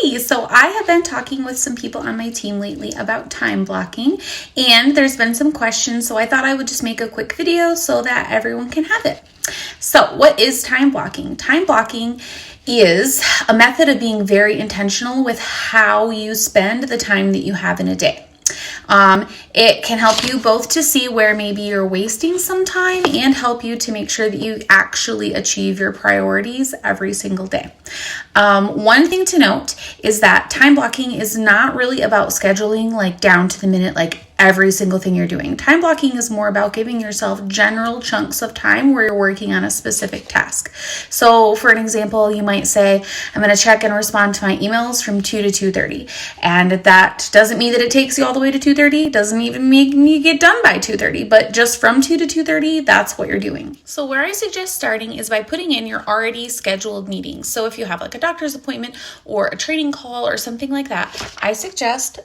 Hey, so I have been talking with some people on my team lately about time blocking, and there's been some questions, so I thought I would just make a quick video so that everyone can have it. So what is time blocking? Time blocking is a method of being very intentional with how you spend the time that you have in a day. It can help you both to see where maybe you're wasting some time and help you to make sure that you actually achieve your priorities every single day. One thing to note is that time blocking is not really about scheduling like down to the minute, like every single thing you're doing. Time blocking is more about giving yourself general chunks of time where you're working on a specific task. So for an example, you might say, I'm going to check and respond to my emails from 2 to 2:30. And that doesn't mean that it takes you all the way to 2:30. It doesn't even mean you get done by 2:30, but just from 2 to 2:30, that's what you're doing. So where I suggest starting is by putting in your already scheduled meetings. So if you have like a doctor's appointment or a training call or something like that, I suggest,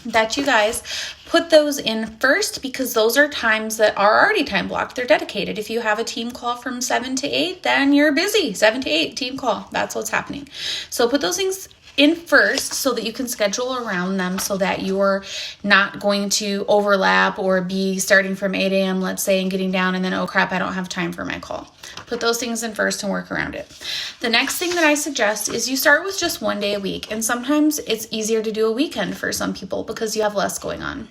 that you guys put those in first, because those are times that are already time blocked. They're dedicated. If you have a team call from 7 to 8, then you're busy. 7 to 8, team call. That's what's happening. So put those things in first so that you can schedule around them so that you're not going to overlap or be starting from 8 a.m., let's say, and getting down and then, oh crap, I don't have time for my call. Put those things in first and work around it. The next thing that I suggest is you start with just one day a week. And sometimes it's easier to do a weekend for some people because you have less going on.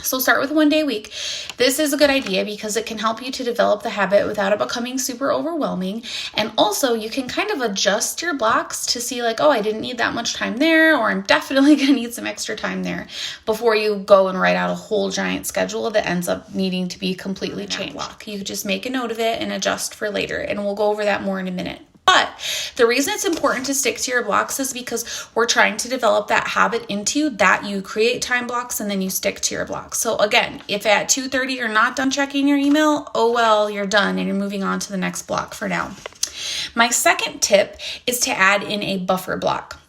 So start with one day a week. This is a good idea because it can help you to develop the habit without it becoming super overwhelming. And also you can kind of adjust your blocks to see like, oh, I didn't need that much time there, or I'm definitely going to need some extra time there, before you go and write out a whole giant schedule that ends up needing to be completely changed. You just make a note of it and adjust for later. And we'll go over that more in a minute. But the reason it's important to stick to your blocks is because we're trying to develop that habit into that you create time blocks and then you stick to your blocks. So again, if at 2:30 you're not done checking your email, oh well, you're done and you're moving on to the next block for now. My second tip is to add in a buffer block.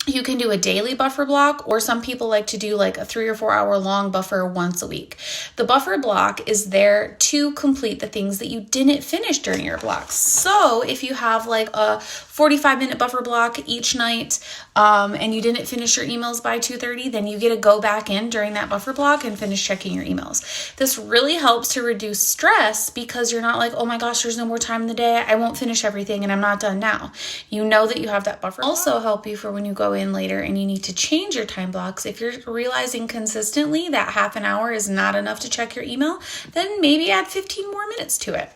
You can do a daily buffer block, or some people like to do like a 3 or 4 hour long buffer once a week. The buffer block is there to complete the things that you didn't finish during your blocks. So if you have like a 45-minute buffer block each night, and you didn't finish your emails by 2:30, then you get to go back in during that buffer block and finish checking your emails. This really helps to reduce stress because you're not like, oh my gosh, there's no more time in the day. I won't finish everything and I'm not done now. You know that you have that buffer. Also help you for when you go in later and you need to change your time blocks. If you're realizing consistently that half an hour is not enough to check your email, then maybe add 15 more minutes to it.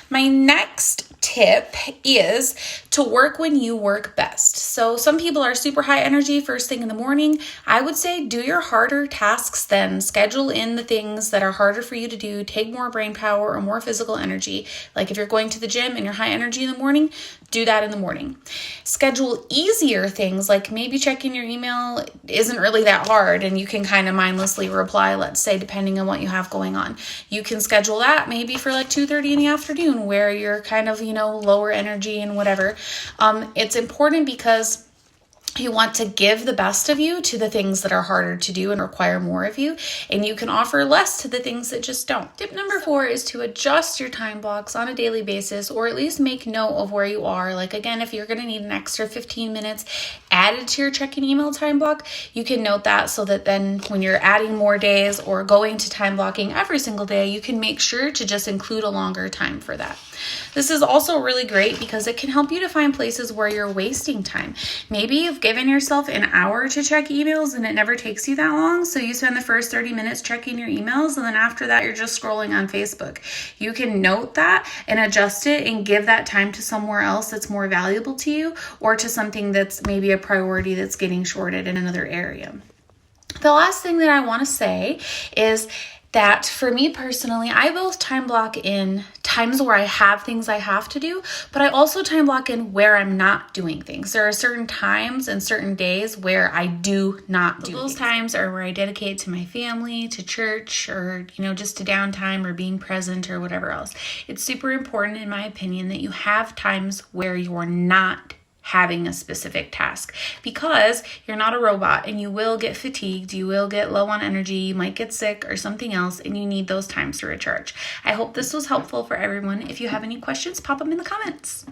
My next tip is to work when you work best. So some people are super high energy first thing in the morning. I would say do your harder tasks then. Schedule in the things that are harder for you to do. Take more brain power or more physical energy. Like if you're going to the gym and you're high energy in the morning, do that in the morning. Schedule easier things, like maybe checking your email isn't really that hard and you can kind of mindlessly reply, let's say, depending on what you have going on. You can schedule that maybe for like 2:30 in the afternoon where you're kind of, lower energy and whatever. It's important because you want to give the best of you to the things that are harder to do and require more of you, and you can offer less to the things that just don't. Tip number 4 is to adjust your time blocks on a daily basis, or at least make note of where you are. Like again, if you're going to need an extra 15 minutes added to your checking email time block, you can note that so that then when you're adding more days or going to time blocking every single day, you can make sure to just include a longer time for that. This is also really great because it can help you to find places where you're wasting time. Maybe you've given yourself an hour to check emails and it never takes you that long. So you spend the first 30 minutes checking your emails and then after that, you're just scrolling on Facebook. You can note that and adjust it and give that time to somewhere else that's more valuable to you, or to something that's maybe a priority that's getting shorted in another area. The last thing that I want to say is that for me personally, I both time block in times where I have things I have to do, but I also time block in where I'm not doing things. There are certain times and certain days where I do not do those things. Times are where I dedicate to my family, to church, or just to downtime or being present or whatever else. It's super important, in my opinion, that you have times where you're not having a specific task, because you're not a robot and you will get fatigued, you will get low on energy, you might get sick or something else, and you need those times to recharge. I hope this was helpful for everyone. If you have any questions, pop them in the comments.